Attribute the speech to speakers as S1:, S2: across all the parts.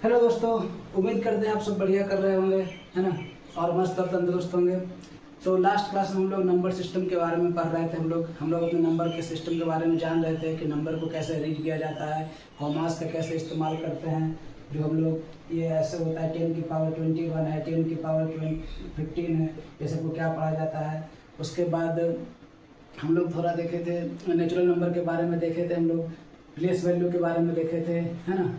S1: Hello दोस्तों, उम्मीद करते हैं आप सब बढ़िया कर रहे होंगे, है ना। और मस्त और तंदुरुस्त होंगे। तो लास्ट क्लास में हम लोग नंबर सिस्टम के बारे में पढ़ रहे थे। हम लोग अपने नंबर के सिस्टम के बारे में जान रहे थे कि नंबर को कैसे रीड किया जाता है, कॉमास का कैसे इस्तेमाल करते हैं। जो हम लोग ये ऐसे होता है 10 की पावर 21 है, 10 की पावर 15 है, ये सबको क्या पढ़ा जाता है। उसके बाद हम लोग थोड़ा देखे थे नेचुरल नंबर के बारे में, देखे थे हम लोग प्लेस वैल्यू के बारे में देखे थे, है ना।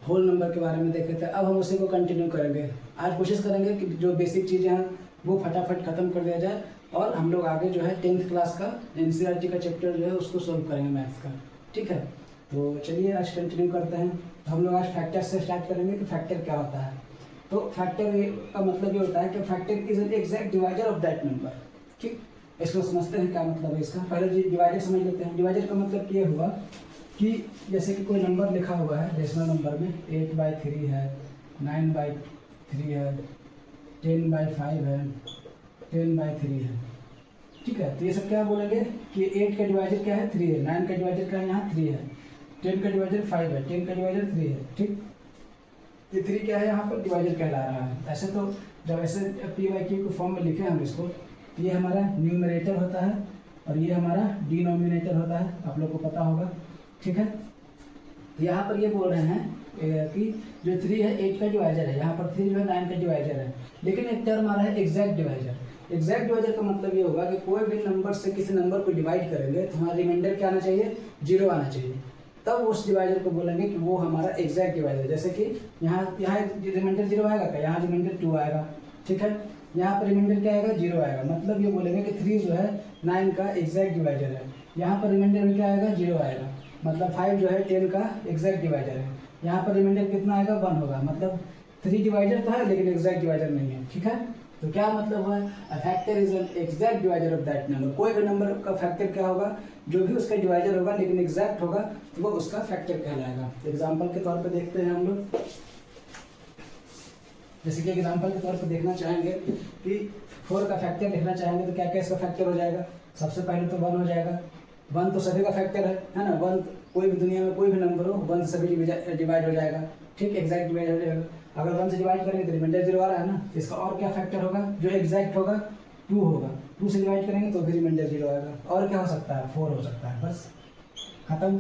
S1: होल नंबर के बारे में देखे थे। अब हम उसी को कंटिन्यू करेंगे। आज कोशिश करेंगे कि जो बेसिक चीज़ें हैं वो फटाफट ख़त्म कर दिया जाए और हम लोग आगे जो है 10th क्लास का एनसीईआरटी का चैप्टर जो है उसको सॉल्व करेंगे, मैथ्स का। ठीक है, तो चलिए आज कंटिन्यू करते हैं। तो हम लोग आज फैक्टर से स्टार्ट करेंगे कि फैक्टर क्या होता है। तो फैक्टर का मतलब ये होता है कि factor is an exact divisor of that number. ठीक, इसको समझते हैं क्या मतलब है इसका। पहले डिवाइजर समझ लेते हैं। डिवाइजर का मतलब ये हुआ कि जैसे कि कोई नंबर लिखा हुआ है डेसिमल नंबर में 8/3 है, 9/3 है, 10/5 है, 10/3 है। ठीक है, तो ये सब क्या बोलेंगे कि 8 का डिवाइजर क्या है, 3 है। 9 का डिवाइजर क्या है, यहाँ 3 है। 10 का डिवाइजर 5 है, 10 का डिवाइजर 3 है। ठीक, ये 3 क्या है, यहाँ पर डिवाइजर कहला रहा है। ऐसे तो जब ऐसे PYQ के फॉर्म में लिखे हम इसको, तो ये हमारा न्यूमरेटर होता है और ये हमारा डिनोमिनेटर होता है, आप लोग को पता होगा। ठीक है, यहाँ पर ये बोल रहे हैं कि जो 3 है 8 का डिवाइजर है, यहाँ पर 3 जो है 9 का डिवाइजर है। लेकिन एक टर्म आ रहा है एग्जैक्ट डिवाइजर। एग्जैक्ट डिवाइजर का मतलब ये होगा कि कोई भी नंबर से किसी नंबर को डिवाइड करेंगे तो हमारा रिमाइंडर क्या आना चाहिए, 0 आना चाहिए। तब उस डिवाइजर को बोलेंगे कि वो हमारा एग्जैक्ट डिवाइजर है। जैसे कि यहाँ रिमाइंडर 0 आएगा क्या, यहाँ रिमाइंडर 2 आएगा। ठीक है, यहाँ पर रिमाइंडर क्या आएगा, 0 आएगा। मतलब ये बोलेंगे कि 3 जो है 9 का एग्जैक्ट डिवाइजर है। यहाँ पर रिमाइंडर में क्या आएगा, 0 आएगा। मतलब 5 जो है 10 का एग्जैक्ट डिवाइजर है। यहाँ पर रिमाइंडर कितना आएगा, 1 होगा। मतलब 3 डिवाइजर तो है लेकिन एग्जैक्ट डिवाइजर नहीं है। ठीक है, तो क्या मतलब है, factor is an exact divisor of that number. कोई भी नंबर का फैक्टर क्या होगा, जो भी उसका डिवाइजर होगा लेकिन एग्जैक्ट होगा तो वो उसका फैक्टर कहलाएगा। एग्जाम्पल के तौर पर देखते हैं हम लोग। जैसे कि एग्जाम्पल के तौर पर देखना चाहेंगे कि 4 का फैक्टर लिखना चाहेंगे तो क्या क्या इसका फैक्टर हो जाएगा। सबसे पहले तो 1 हो जाएगा। 1 तो सभी का फैक्टर है ना। 1 कोई भी दुनिया में कोई भी नंबर हो, 1 से सभी डिवाइड हो जाएगा। ठीक, एग्जैक्ट डिवाइड हो जाएगा। अगर 1 से डिवाइड करेंगे तो रिमाइंडर 0 आ रहा है ना, इसका और क्या फैक्टर होगा, जो एग्जैक्ट होगा 2 होगा। 2 से डिवाइड करेंगे तो भी रिमाइंडर 0 आएगा। और क्या हो सकता है, 4 हो सकता है। बस खत्म।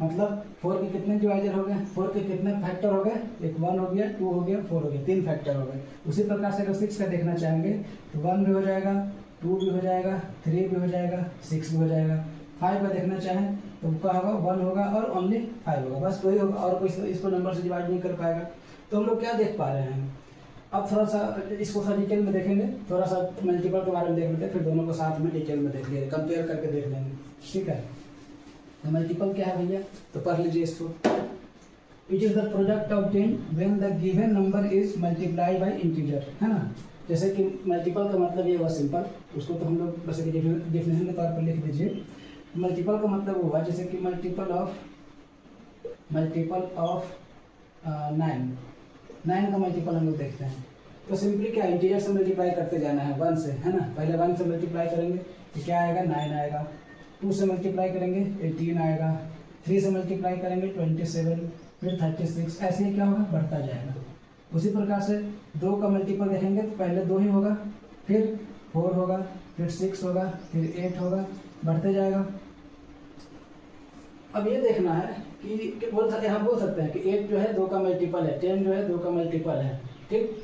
S1: मतलब 4 के कितने डिवाइजर हो गए, 4 के कितने फैक्टर हो गए, एक 1 हो गया, 2 हो गया, 4 हो गया, 3 फैक्टर हो गए। उसी प्रकार से अगर 6 का देखना चाहेंगे तो 1 भी हो जाएगा, 2 भी हो जाएगा, 3 भी हो जाएगा, 6 भी हो जाएगा। 5 का देखना चाहें तो क्या होगा, 1 होगा और ओनली 5 होगा। बस वही होगा, और कोई इसको नंबर से डिवाइड नहीं कर पाएगा। तो हम लोग क्या देख पा रहे हैं, अब थोड़ा सा इसको थोड़ा डिटेल में देखेंगे। थोड़ा सा मल्टीपल के बारे में देख लेते हैं, फिर दोनों को साथ में डिटेल में देख लेंगे, कंपेयर करके देख लेंगे। ठीक है, तो मल्टीपल क्या है भैया, तो पढ़ लीजिए इसको। It is the product of 10 when the given number is multiplied by integer, है ना। जैसे कि मल्टीपल का मतलब ये हुआ सिंपल, उसको तो हम लोग बस डेफिनेशन के तौर पर लिख दीजिए। मल्टीपल का मतलब हुआ जैसे कि मल्टीपल ऑफ 9 का मल्टीपल हम लोग देखते हैं। तो सिंपली क्या, इंटीजर से मल्टीप्लाई करते जाना है 1 से, है ना। पहले 1 से मल्टीप्लाई करेंगे तो क्या आएगा, 9 आएगा। 2 से मल्टीप्लाई करेंगे 18 आएगा। 3 से मल्टीप्लाई करेंगे 27, फिर 36। ऐसे ही क्या होगा, बढ़ता जाएगा। उसी प्रकार से 2 का मल्टीपल देखेंगे तो पहले 2 ही होगा, फिर 4 होगा, फिर 6 होगा, फिर 8 होगा, बढ़ते जाएगा। अब ये देखना है कि यहाँ बोल सकते हैं कि 8 जो है 2 का मल्टीपल है, 10 जो है 2 का मल्टीपल है। ठीक,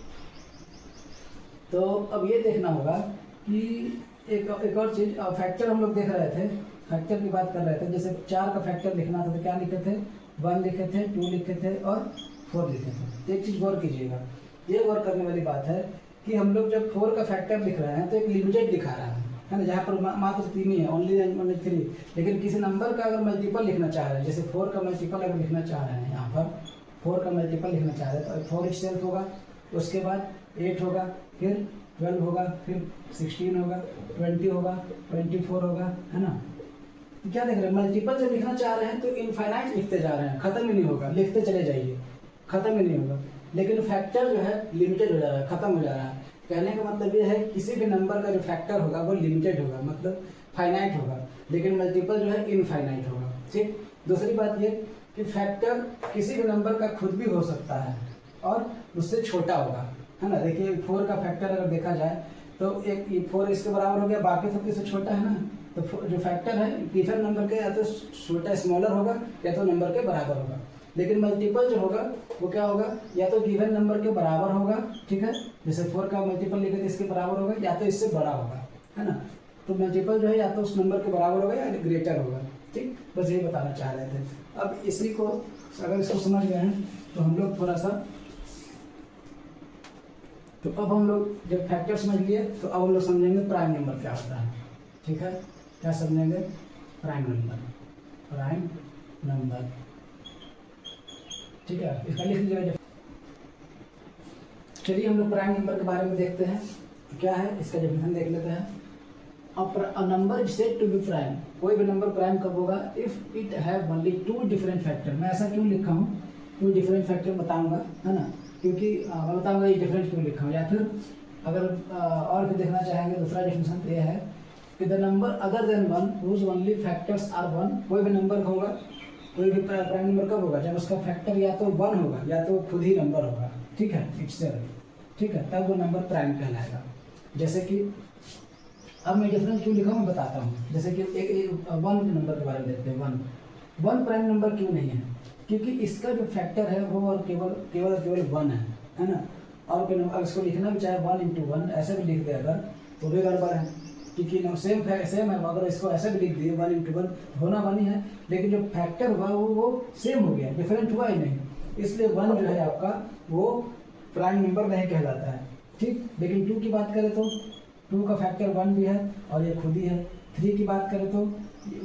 S1: तो अब ये देखना होगा कि एक और चीज़, फैक्टर हम लोग देख रहे थे, फैक्टर की बात कर रहे थे। जैसे 4 का फैक्टर लिखना था तो क्या लिखे थे, 1 लिखे थे, 2 लिखे थे और 4 लिखे थे। एक चीज़ गौर कीजिएगा, ये गौर करने वाली बात है कि हम लोग जब 4 का फैक्टर लिख रहे हैं तो एक लिमिटेड दिखा रहा है ना, जहाँ पर मात्र 3 ही है, ओनली 3। लेकिन किसी नंबर का अगर मल्टीपल लिखना चाह रहे हैं, जैसे 4 का मल्टीपल अगर लिखना चाह रहे हैं, यहाँ पर 4 का मल्टीपल लिखना चाह रहे हैं तो 4 itself होगा, उसके बाद 8 होगा, फिर 12 होगा, फिर 16 होगा, 20 होगा, 24 होगा, है ना। तो क्या देख रहे हैं, मल्टीपल जब लिखना चाह रहे हैं तो इनफाइनाइट लिखते जा रहे हैं, खत्म ही नहीं होगा, लिखते चले जाइए, खत्म ही नहीं होगा। लेकिन फैक्टर जो है लिमिटेड हो जा रहा है, खत्म हो जा रहा है। कहने का मतलब ये है किसी भी नंबर का जो फैक्टर होगा वो लिमिटेड होगा, मतलब फाइनाइट होगा, लेकिन मल्टीपल जो है इनफाइनाइट होगा। ठीक, दूसरी बात ये कि फैक्टर किसी भी नंबर का खुद भी हो सकता है और उससे छोटा होगा, है ना। देखिए 4 का फैक्टर अगर देखा जाए तो एक 4 इसके बराबर हो गया, बाकी सब इससे छोटा है ना। तो जो फैक्टर है गिवन नंबर के या तो छोटा स्मॉलर होगा या तो नंबर के बराबर होगा। लेकिन मल्टीपल जो होगा वो क्या होगा, या तो गिवन नंबर के बराबर होगा, ठीक है, जैसे 4 का मल्टीपल लिखे तो इसके बराबर होगा, या तो इससे बड़ा होगा, है ना। तो मल्टीपल जो है या तो उस नंबर के बराबर होगा या ग्रेटर होगा, ठीक। बस ये बताना चाह रहे थे। अब इसी को अगर इसको समझ गए हैं तो हम लोग थोड़ा सा, तो अब हम लोग जब फैक्टर समझ लिए तो अब हम लोग समझेंगे प्राइम नंबर क्या होता है, ठीक है। क्या समझेंगे, प्राइम नंबर, प्राइम नंबर, ठीक है। इसका लिख लीजिएगा। चलिए हम लोग प्राइम नंबर के बारे में देखते हैं क्या है, इसका डेफिनेशन देख लेते हैं। A number is said to be prime, कोई भी नंबर प्राइम कब होगा, if it have only 2 different factor. मैं ऐसा क्यों लिखा हूँ, 2 डिफरेंट फैक्टर बताऊंगा, है ना, क्योंकि मैं बताऊंगा ये डिफरेंट क्यों लिखा हूँ। या फिर अगर और भी देखना चाहेंगे दूसरा डेफिनेशन तो ये है कि the number other than 1 whose only factors are 1। कोई भी नंबर होगा, कोई भी प्राइम नंबर कब होगा, जब उसका फैक्टर या तो 1 होगा या तो खुद ही नंबर होगा, ठीक है, इट्सेल्फ, ठीक है, तब वो नंबर प्राइम कहलाएगा। जैसे कि अब मैं डिफरेंस क्यों लिखा हूँ मैं बताता हूँ। जैसे कि एक 1 नंबर के बारे में देखते हैं। 1 प्राइम नंबर क्यों नहीं है, क्योंकि इसका जो फैक्टर है वो और केवल 1 है ना। और अगर इसको लिखना भी चाहे 1 × 1 ऐसे भी लिख दे अगर तो भी गड़बड़ है, क्योंकि सेम है। अगर इसको ऐसे भी लिख दिए 1 × 1 होना 1 ही है, लेकिन जो फैक्टर हुआ वो सेम हो गया, डिफरेंट हुआ ही नहीं, इसलिए 1 जो है आपका वो प्राइम नंबर नहीं कहलाता है, ठीक। लेकिन 2 की बात करें तो 2 का फैक्टर 1 भी है और ये खुद ही है। 3 की बात करें तो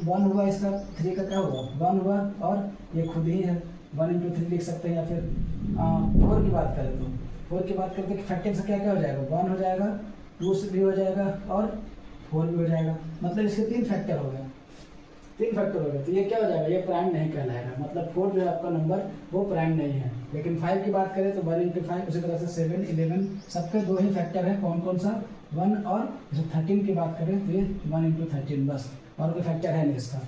S1: 1 हुआ, इसका 3 का क्या हुआ, 1 हुआ और ये खुद ही है, 1 × 3 लिख सकते हैं। या फिर 4 की बात करें तो 4 की बात करते फैक्टर से क्या क्या हो जाएगा, 1 हो जाएगा, 2 से भी हो जाएगा और 4 भी हो जाएगा। मतलब इसके 3 फैक्टर हो गए, 3 फैक्टर हो गए। तो ये क्या हो जाएगा, ये प्राइम नहीं कहलाएगा। मतलब 4 जो है आपका नंबर वो प्राइम नहीं है। लेकिन 5 की बात करें तो 1 × 5, उसी तरह से 7, 11 सबके 2 ही फैक्टर है। कौन कौन सा, 1 और 13 की बात करें तो ये 1 × 13 बस, और कोई फैक्टर है नहीं इसका,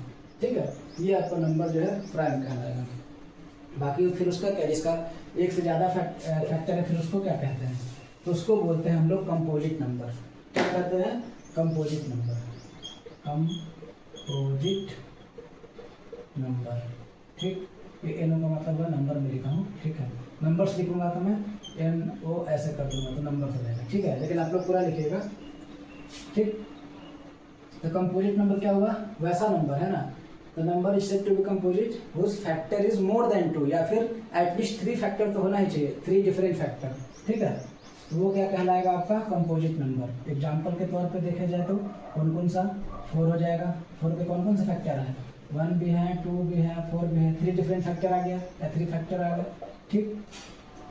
S1: ठीक है। ये आपका नंबर जो है प्राइम कहलाएगा। बाकी फिर उसका क्या, जिसका एक से ज़्यादा फैक्टर है फिर उसको क्या कहते हैं, तो उसको बोलते हैं हम लोग कंपोजिट नंबर। क्या कहते हैं, कंपोजिट नंबर, कंपोजिट नंबर, ठीक। ये एन का मतलब है नंबर में लिखा हूँ, ठीक है। नंबर्स लिखूंगा तो मैं NO ऐसे कर दूंगा तो नंबर हो जाएगा, ठीक है। लेकिन आप लोग पूरा लिखिएगा, ठीक। तो कंपोजिट नंबर क्या हुआ, वैसा नंबर है ना, the number is said to be composite whose factor is more than 2, या फिर एटलीस्ट 3 फैक्टर तो होना ही चाहिए, 3 डिफरेंट फैक्टर, ठीक है। तो वो क्या कहलाएगा आपका कंपोजिट नंबर। एग्जाम्पल के तौर पे देखा जाए तो कौन कौन सा, 4 हो जाएगा। 4 के कौन कौन से फैक्टर है, 1 भी है, 2 भी है, 4 भी है, 3 डिफरेंट फैक्टर आ गया या 3 फैक्टर आ गया, ठीक।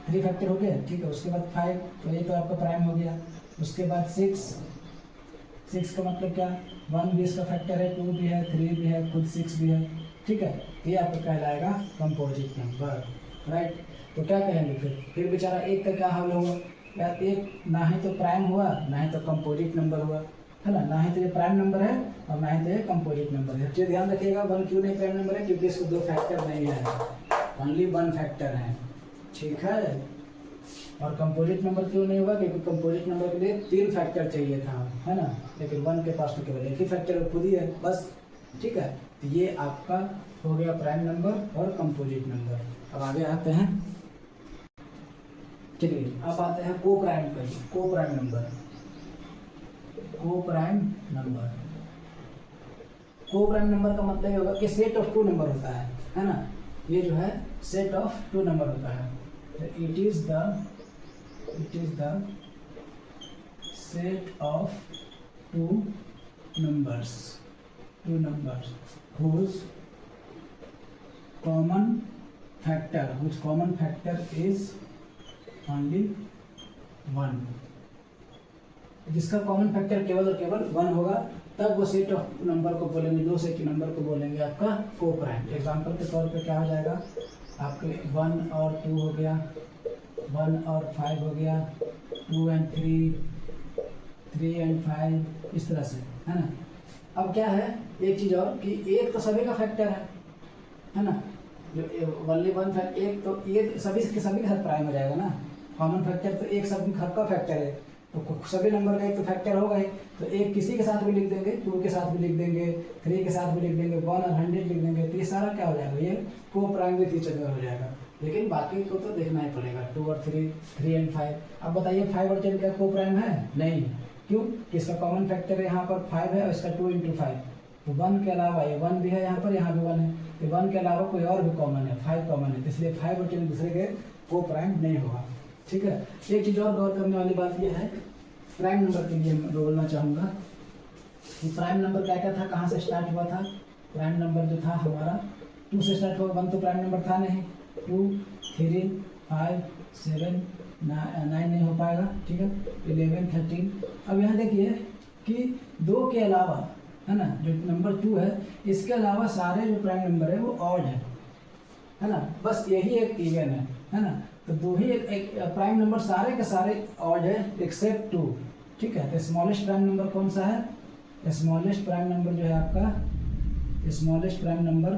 S1: 3 फैक्टर हो गया, ठीक है। उसके बाद 5, तो ये तो आपका प्राइम हो गया। उसके बाद 6 का मतलब क्या, 1 भी इसका फैक्टर है, 2 भी है, 3 भी है, खुद 6 भी है, ठीक है। ये आपका कहलाएगा कंपोजिट नंबर, राइट। तो क्या कहेंगे फिर बेचारा 1 का क्या हाल होगा, या 1 ना ही तो प्राइम हुआ ना ही तो कंपोजिट नंबर हुआ, है ना ही तो ये प्राइम नंबर है और ना ही तो ये कंपोजिट नंबर है। ये ध्यान रखिएगा 1 क्यों नहीं प्राइम नंबर है, क्योंकि इसको 2 फैक्टर नहीं है, ओनली 1 फैक्टर है, ठीक है। और कंपोजिट नंबर क्यों नहीं हुआ, क्योंकि कंपोजिट नंबर के लिए 3 फैक्टर चाहिए था, है ना। लेकिन 1 के पास तो केवल 1 ही फैक्टर खुद ही है बस, ठीक है। तो ये आपका हो गया प्राइम नंबर और कंपोजिट नंबर। अब आगे आते हैं, चलिए अब आते हैं को प्राइम पर। को प्राइम नंबर, को प्राइम नंबर, को प्राइम नंबर का मतलब ये होगा कि सेट ऑफ 2 नंबर होता है ना। ये जो है सेट ऑफ 2 नंबर होता है। तो it is the set of 2 numbers whose common factor is only 1। जिसका कॉमन फैक्टर केवल और केवल 1 होगा, तब वो सेट ऑफ नंबर को बोलेंगे, 2 सेट के नंबर को बोलेंगे आपका को प्राइम। एग्जाम्पल के तौर पे क्या हो जाएगा, आपके 1 और 2 हो गया, 1 और 5 हो गया, 2 and 3 and 5, इस तरह से, है ना। अब क्या है एक चीज़ और कि 1 तो सभी का फैक्टर है ना। जो ओनली वन फैक्टर एक, तो ये सभी के साथ प्राइम हो जाएगा ना। कॉमन फैक्टर तो एक सबका फैक्टर है, तो सभी नंबर का एक तो फैक्टर होगा ही, तो एक किसी के साथ भी लिख देंगे, 2 के साथ भी लिख देंगे, 3 के साथ भी लिख देंगे, 1 और 100 लिख देंगे, तो ये सारा क्या हो जाएगा, ये को प्राइम विथ ईच अदर हो जाएगा। लेकिन बाकी को तो देखना ही पड़ेगा, 2 और 3, 3 एंड 5। अब बताइए 5 और 10 क्या को प्राइम है? नहीं। क्यों? इसका कॉमन फैक्टर है यहाँ पर 5 है और इसका 2 × 5, तो 1 के अलावा ये 1 भी है यहाँ पर, यहाँ भी 1 है, तो 1 के अलावा कोई और भी कॉमन है, 5 कॉमन है, इसलिए 5 और 10 दूसरे के को प्राइम नहीं होगा। ठीक है। एक चीज़ और गौर करने वाली बात यह है, प्राइम नंबर के लिए मैं बोलना चाहूँगा कि प्राइम नंबर क्या क्या था, कहाँ से स्टार्ट हुआ था। प्राइम नंबर जो था हमारा 2 से स्टार्ट हुआ, 1 तो प्राइम नंबर था नहीं, 2, 3, 5, 7, 9 नहीं हो पाएगा। ठीक है, 11, 13। अब यहाँ देखिए कि 2 के अलावा, है ना, जो नंबर 2 है, इसके अलावा सारे जो प्राइम नंबर है वो ऑड है ना, बस यही एक इवन है ना, तो 2 ही एक प्राइम नंबर सारे के सारे ऑड है एक्सेप्ट 2। ठीक है, तो स्मॉलेस्ट प्राइम नंबर कौन सा है? स्मॉलेस्ट प्राइम नंबर जो है आपका, स्मॉलेस्ट प्राइम नंबर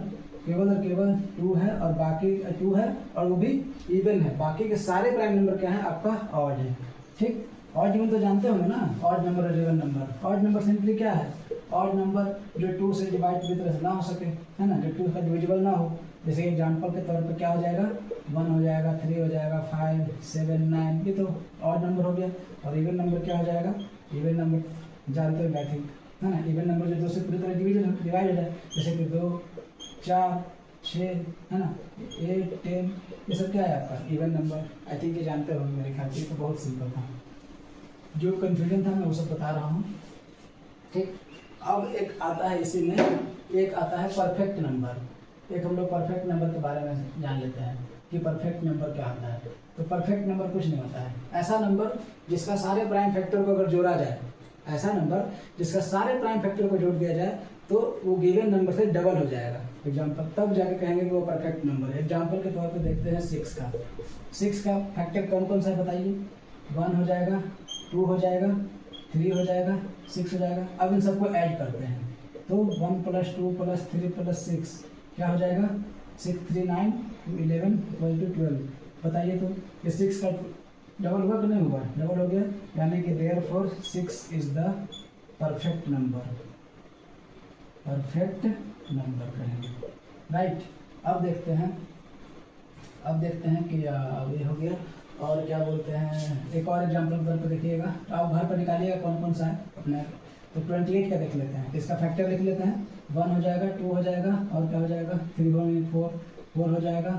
S1: केवल और केवल 2 है, और बाकी 2 है और वो भी इवन है, बाकी के सारे प्राइम नंबर क्या है आपका ऑड है। ठीक, ऑड इवन तो जानते होंगे ना, ऑड नंबर और even number. Odd number simply क्या है? ऑड नंबर जो 2 से डिवाइड पूरी तरह से ना हो सके, है ना, जो 2 का डिविजिबल ना हो। जैसे एग्जाम्पल के तौर पे क्या हो जाएगा, 1 हो जाएगा, 3 हो जाएगा, 5, 7, 9, ये तो ऑड नंबर हो गया। और इवन नंबर क्या हो जाएगा? इवन नंबर जानते हो आई थिंक, है ना, इवन नंबर जो 2 से पूरी तरह डिवाइड हो जाए, जैसे कि 2, 4, 6, है ना, 8, 10, ये सब क्या है आपका इवन नंबर। आई थिंक ये जानते हो मेरे ख्याल से, ये तो बहुत सिंपल था, जो कन्फ्यूजन था मैं वो सब बता रहा हूँ। ठीक, अब एक आता है इसी में, एक आता है परफेक्ट नंबर। एक हम लोग परफेक्ट नंबर के बारे में जान लेते हैं कि परफेक्ट नंबर क्या होता है। तो परफेक्ट नंबर कुछ नहीं होता है, ऐसा नंबर जिसका सारे प्राइम फैक्टर को अगर जोड़ा जाए, ऐसा नंबर जिसका सारे प्राइम फैक्टर को जोड़ दिया जाए तो वो गिवन नंबर से डबल हो जाएगा। एग्जाम्पल तब जाके कहेंगे कि वो परफेक्ट नंबर है। एग्जाम्पल के तौर पे देखते हैं 6 का। 6 का फैक्टर कौन कौन सा है बताइए? 1 हो जाएगा, 2 हो जाएगा, 3 हो जाएगा, 6 हो जाएगा। अब इन सबको ऐड करते हैं तो 1 + 2 + 3 + 6 क्या हो जाएगा? 6, 3, 9, 11 = 12। बताइए तो ये 6 का डबल हुआ कि नहीं हुआ? डबल हो गया, यानी कि therefore 6 is the perfect number. Perfect number कहेंगे, राइट। अब देखते हैं कि ये हो गया। और क्या बोलते हैं, एक और एग्जाम्पल घर पर देखिएगा, आप घर पर निकालिएगा कौन कौन सा है अपने। तो 28 का देख लेते हैं, इसका फैक्टर लिख लेते हैं। 1 हो जाएगा, 2 हो जाएगा, और क्या हो जाएगा? 3 4 हो जाएगा,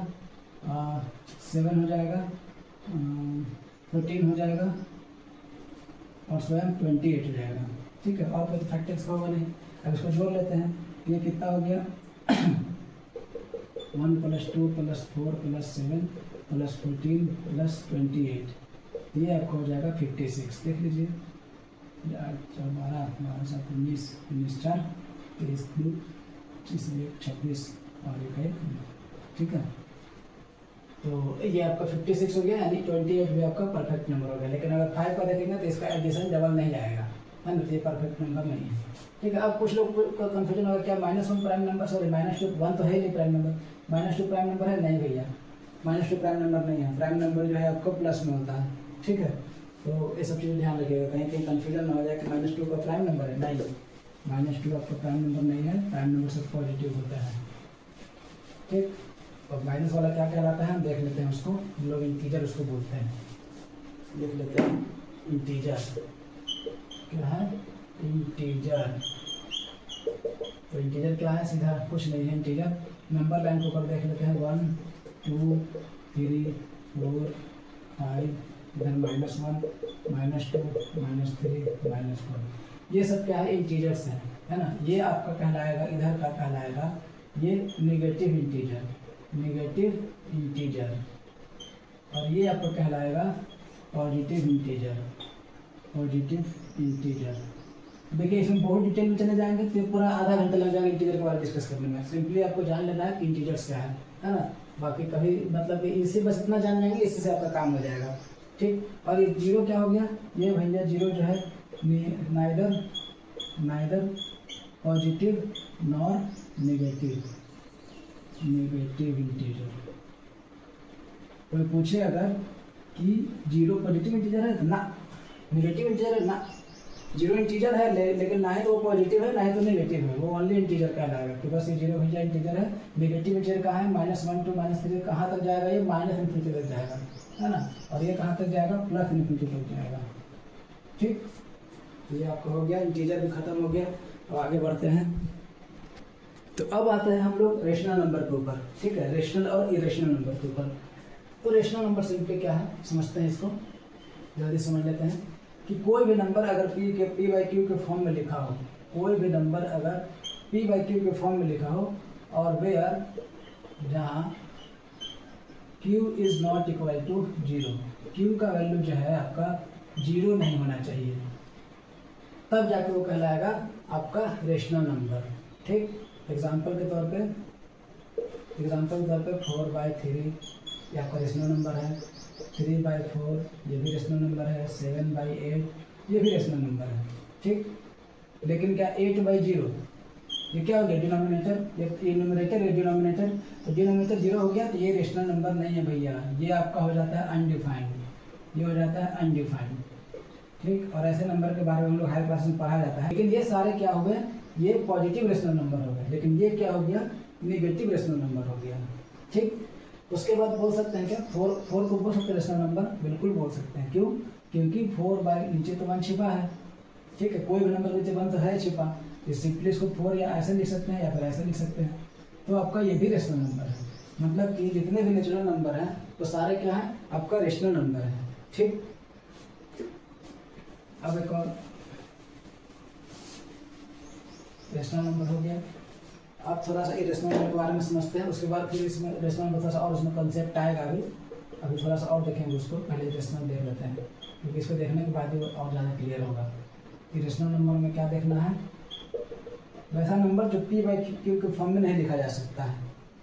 S1: 7 हो जाएगा, 14 हो जाएगा, और स्वयं 28 हो जाएगा। ठीक है, और कोई तो फैक्टर्स का होगा नहीं। अब इसको जोड़ लेते हैं, ये कितना हो गया? 1 + 2 + 4 + 7 + 14 + 28, ये आपको हो जाएगा 56। देख लीजिए, 12, 19, 4, 23, 2, 26 और 1। ठीक है, तो ये आपका 56 हो गया, यानी 28 भी आपका परफेक्ट नंबर हो गया। लेकिन अगर 5 का देखेंगे तो इसका एडिशन डबल नहीं आएगा, है ना, तो ये परफेक्ट नंबर नहीं है। ठीक है, अब कुछ लोग का कन्फ्यूजन होगा, क्या -1 प्राइम नंबर, सॉरी -2, 1 तो है ही नहीं प्राइम नंबर, -2 प्राइम नंबर है? नहीं भैया, -2 प्राइम नंबर नहीं है। प्राइम नंबर जो है आपको प्लस में होता है। ठीक है, तो ये सब चीज़ें ध्यान रखिएगा, कहीं कहीं कन्फ्यूजन ना हो जाए कि -2 का प्राइम नंबर है। नहीं, -2 आपका प्राइम नंबर नहीं है, प्राइम नंबर से पॉजिटिव होता है। ठीक, और माइनस वाला क्या कहलाता है हम देख लेते हैं उसको, हम लोग इंटीजर उसको बोलते हैं। देख लेते हैं इंटीजर क्या है? इंटीजर। तो इंटीजर क्या है? सीधा कुछ नहीं है इंटीजर। नंबर लाइन को ऊपर देख लेते हैं, 1, 2, 3, 4, 5, इधर -1, -2, -3, -4, ये सब क्या है? इंटीजर्स हैं, है ना। ये आपका कहलाएगा, इधर का कहलाएगा ये नेगेटिव इंटीजर, नेगेटिव इंटीजर, और ये आपको कहलाएगा पॉजिटिव इंटीजर, पॉजिटिव इंटीजर। देखिए इसमें बहुत डिटेल में चले जाएंगे तो पूरा आधा घंटा लग जाएगा इंटीजर के बारे में डिस्कस करने में। सिंपली आपको जान लेना है कि इंटीजर्स क्या है ना। बाकी कभी मतलब कि इसी बस इतना जान जाएंगे, इससे से आपका काम हो जाएगा। ठीक, और ये 0 क्या हो गया? ये भैया 0 जो है neither positive nor negative, negative integer. कोई पूछे अगर कि जीरो पॉजिटिव इंटीजर है तो ना, नेगेटिव इंटीजर है ना, जीरो इंटीजर है लेकिन ना ही तो वो पॉजिटिव है ना ही तो नेगेटिव है, वो ओनली इंटीजर कहलाएगा। तो बस ये जीरो भैया इंटीजर है। नेगेटिव इंटीजर कहाँ है, -1 to -3 कहाँ तक जाएगा, ये -इन्फिनिटी तक जाएगा, है ना। और ये कहाँ तक जाएगा, +इन्फिनिटी तक जाएगा। ठीक, ये आपका हो गया, इंटीजर भी खत्म हो गया। अब आगे बढ़ते हैं। तो अब आते हैं हम लोग रेशनल नंबर के ऊपर। ठीक है, रेशनल और इरेशनल नंबर के ऊपर। तो रेशनल नंबर सिंपली क्या है समझते हैं, इसको जल्दी समझ लेते हैं कि कोई भी नंबर अगर p/q के फॉर्म में लिखा हो, कोई भी नंबर अगर p/q के फॉर्म में लिखा हो और वेयर जहाँ q is not equal to 0, q का वैल्यू जो है आपका 0 नहीं होना चाहिए, तब जाके वो कहलाएगा आपका रेशनल नंबर। ठीक, एग्जाम्पल के तौर पे 4/3 ये आपका रेशनल नंबर है, 3/4 ये भी रेशनल नंबर है, 7/8 ये भी रेशनल नंबर है। ठीक, लेकिन क्या 8/0 ये क्या हो गया, डिनोमिनेटर, ये न्यूमरेटर ये डिनोमिनेटर, तो डिनोमिनेटर 0 हो गया तो ये रेशनल नंबर नहीं है भैया, ये आपका हो जाता है अनडिफाइंड, ये हो जाता है अनडिफाइंड। ठीक, और ऐसे नंबर के बारे में हम लोग हायर क्लास में पढ़ा जाता है। लेकिन ये सारे क्या हुए, ये पॉजिटिव रेशनल नंबर हो गए, लेकिन ये क्या हो गया, नेगेटिव रेशनल नंबर हो गया। ठीक, उसके बाद बोल सकते हैं क्या, 4 को बोल सकते हैं रेशनल नंबर, बिल्कुल बोल सकते हैं। क्यों, क्योंकि 4 बाय नीचे तो 1 छिपा है। ठीक है, कोई भी नंबर नीचे 1 तो है छिपा, इस सिंपली इसको 4 या ऐसे लिख सकते हैं या फिर ऐसे लिख सकते हैं। तो आपका ये भी रेशनल नंबर है, मतलब कि जितने भी नेचुरल नंबर हैं वो सारे क्या है, आपका रेशनल नंबर है। ठीक, अब एक और रेशनल नंबर हो गया। अब थोड़ा सा इरेशनल नंबर के बारे में समझते हैं, उसके बाद फिर इसमें रेशनल नंबर थोड़ा सा और उसमें कंसेप्ट आएगा। अभी थोड़ा सा और देखेंगे उसको, पहले इरेशनल देख लेते हैं क्योंकि इसको देखने के बाद ही और ज़्यादा क्लियर होगा। इरेशनल नंबर में क्या देखना है, वैसा नंबर जो p/q के फॉर्म में नहीं लिखा जा सकता है।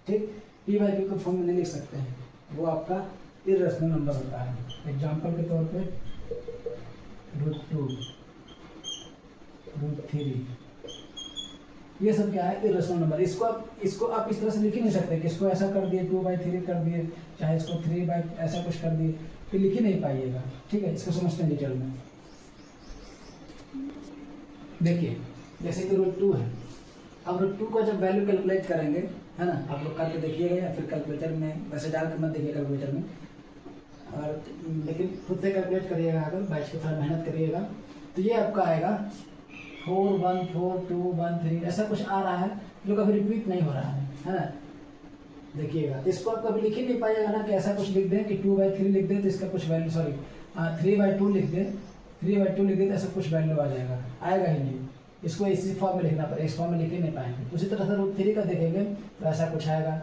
S1: ठीक, p/q के फॉर्म में नहीं लिख सकते हैं, वो आपका इरेशनल नंबर होता है। एग्जाम्पल के तौर पे √2 √3 ये सब क्या है, इरेशनल नंबर। इसको आप इस तरह से लिख ही नहीं सकते कि इसको ऐसा कर दिए 2/3 कर दिए, चाहे इसको 3 ऐसा कुछ कर दिए, फिर लिख ही नहीं पाइएगा। ठीक है, इसको समझते हैं डिटेल में। देखिए जैसे कि √2 है, अब √2 का जब वैल्यू कैलकुलेट करेंगे, है ना, आप लोग करके देखिएगा या फिर कैलकुलेटर में, वैसे डाल के मत देखिए कैलकुलेटर में, और लेकिन खुद से कैलकुलेट करिएगा। अगर बैच की थोड़ा मेहनत करिएगा तो ये आपका आएगा 4 1 4 2 1 3 ऐसा कुछ आ रहा है जो कभी रिपीट नहीं हो रहा है ना। देखिएगा तो इसको आप कभी लिख ही नहीं पाइएगा ना कि ऐसा कुछ लिख दें कि 2/3 लिख दें तो इसका कुछ वैल्यू, सॉरी 3/2 लिख दें, 3/2 लिख दें तो ऐसा कुछ वैल्यू आ जाएगा, आएगा ही नहीं। इसको इसी फॉर्म में लिखना पड़ेगा, इस फॉर्म में लिख ही नहीं पाएंगे। उसी तरह से √3 का देखेंगे तो ऐसा कुछ आएगा।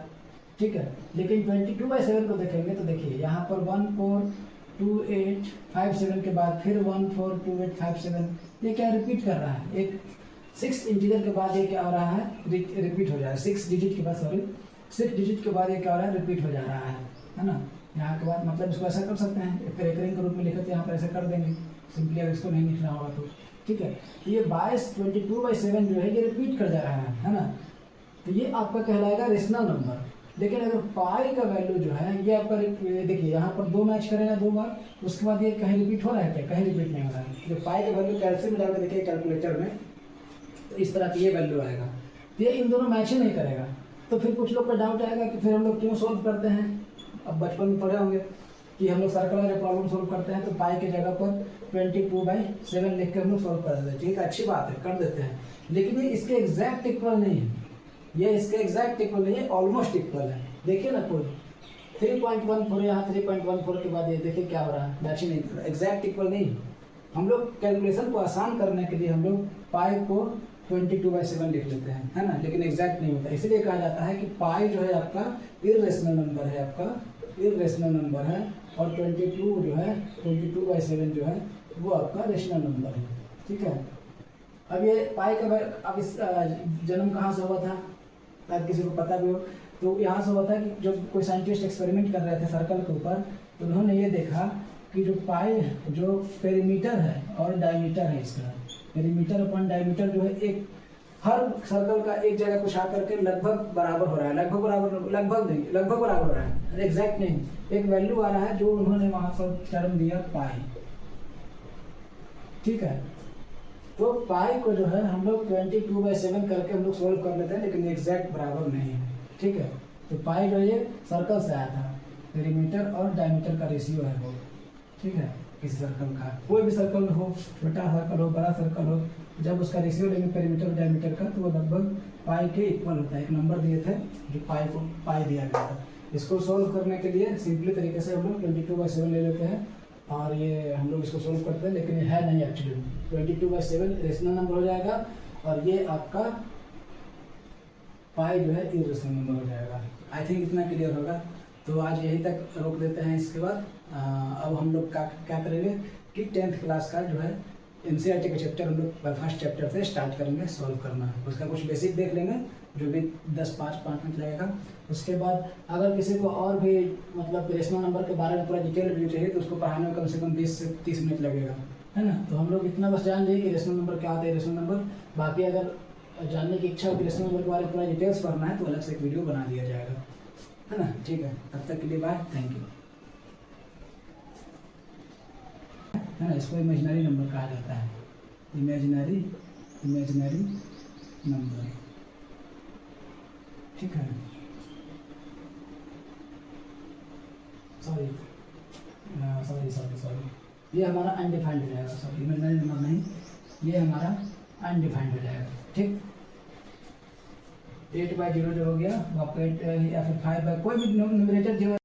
S1: ठीक है, लेकिन 22/7 को देखेंगे तो देखिए यहाँ पर 142857 के बाद फिर 142857, ये क्या रिपीट कर रहा है, एक 6 इंटीजर के बाद ये क्या हो रहा है, रिपीट हो जा रहा है। 6 डिजिट के बाद, सॉरी 6 डिजिट के बाद ये क्या हो रहा है, रिपीट हो जा रहा है ना। यहाँ के बाद मतलब इसको ऐसा कर सकते हैं, एक रेकरिंग के रूप में लिखे तो यहाँ पर ऐसा कर देंगे सिंपली, अगर इसको नहीं लिखना होगा तो। ठीक है, ये 22/7 जो है ये रिपीट कर जा रहा है ना, तो ये आपका कहलाएगा रेशनल नंबर। लेकिन अगर पाई का वैल्यू जो है ये आपका, देखिए यहाँ पर 2 मैच करेगा 2 बार, उसके बाद ये कहीं रिपीट हो रहा है क्या, कहीं रिपीट नहीं हो रहा है। जो पाई का वैल्यू कैल्सियम में डालकर देखिए कैलकुलेटर में, तो इस तरह की ये वैल्यू आएगा, तो ये इन दोनों मैच ही नहीं करेगा। तो फिर कुछ लोग का डाउट आएगा कि फिर हम लोग क्यों सोल्व करते हैं। अब बचपन में पढ़े होंगे कि हम लोग सर्कल वाले प्रॉब्लम सोल्व करते हैं तो पाई की जगह पर 22/7 लिख के हम लोग सोल्व कर देते हैं। ठीक है, अच्छी बात है, कर देते हैं, लेकिन ये इसके एग्जैक्ट इक्वल नहीं है, ये इसके एग्जैक्ट इक्वल नहीं है, ऑलमोस्ट इक्वल है। देखिए ना, कोई 3.14 यहाँ 3.14 के बाद ये देखिए क्या हो रहा है, मैच ही नहीं कर रहा, एग्जैक्ट इक्वल नहीं। हम लोग कैलकुलेशन को आसान करने के लिए हम लोग पाई को 22/7 लिख लेते हैं, है ना, लेकिन एग्जैक्ट नहीं होता। इसलिए कहा जाता है कि पाई जो है आपका इररेशनल नंबर है, आपका इररेशनल नंबर है, और 22 जो है 22/7 जो है वो आपका रेशनल नंबर है। ठीक है, अब ये पाई का अब इस जन्म कहाँ से हुआ था, शायद किसी को पता भी हो, तो यहाँ से हुआ था कि जब कोई साइंटिस्ट एक्सपेरिमेंट कर रहे थे सर्कल के ऊपर, तो उन्होंने ये देखा कि जो पाई, जो पेरीमीटर है और डायमीटर है, इसका पेरीमीटर अपॉन डायमीटर जो है एक हर सर्कल का एक जगह कुछ आकर के लगभग बराबर हो रहा है, लगभग बराबर हो रहा है, एग्जैक्ट नहीं। एक वैल्यू आ रहा है जो उन्होंने वहां पर टर्म दिया पाई, ठीक है। तो पाई को जो है हम लोग 22/7 करके हम लोग सोल्व कर लेते हैं, लेकिन एग्जैक्ट बराबर नहीं है, ठीक है। तो पाई जो ये सर्कल से आया था, पेरीमीटर और डायमीटर का रेशियो है वो, ठीक है। किसी सर्कल का, कोई भी सर्कल हो, छोटा सर्कल हो, बड़ा सर्कल हो, जब उसका रेशियो लेंगे पेरीमीटर और डायमीटर का, तो वो लगभग पाई के इक्वल होता है। एक नंबर दिए थे जो पाई दिया गया था। इसको सोल्व करने के लिए सिंपली तरीके से हम लोग 22/7 ले लेते हैं और ये हम लोग इसको सोल्व करते हैं, लेकिन ये है नहीं एक्चुअली। 22/7 रेशनल नंबर हो जाएगा और ये आपका पाई जो है इरेशनल नंबर हो जाएगा। आई थिंक इतना क्लियर होगा। तो आज यहीं तक रोक देते हैं। इसके बाद अब हम लोग क्या करेंगे कि 10th क्लास का जो है एनसीईआरटी का चैप्टर हम लोग फर्स्ट चैप्टर से स्टार्ट करेंगे सॉल्व करना। उसका कुछ बेसिक देख लेंगे जो भी 5 मिनट लगेगा। उसके बाद अगर किसी को और भी मतलब रेशनल नंबर के बारे में पूरा डिटेल वीडियो चाहिए तो उसको पढ़ाने में कम से कम 20 से 30 मिनट लगेगा, है ना। तो हम लोग इतना बस जान जाइए कि रेशनल नंबर क्या होता है, रेशनल नंबर। बाकी अगर जानने की इच्छा हो कि रेशनल नंबर के बारे में पूरा डिटेल्स पढ़ना है तो अलग से एक वीडियो बना दिया जाएगा, है ना। ठीक है, तब तक के लिए बाय, थैंक यू, है ना। इसको इमेजिनरी नंबर कहा जाता है, इमेजिनरी नंबर, ठीक है। सॉरी ये हमारा अनडिफाइंड हो जाएगा, सॉरी इमेजिनरी नंबर नहीं, ये हमारा अनडिफाइंड हो जाएगा, ठीक। 8/0 जो हो गया, या फिर 5 कोई भी न्यूमरेटर जो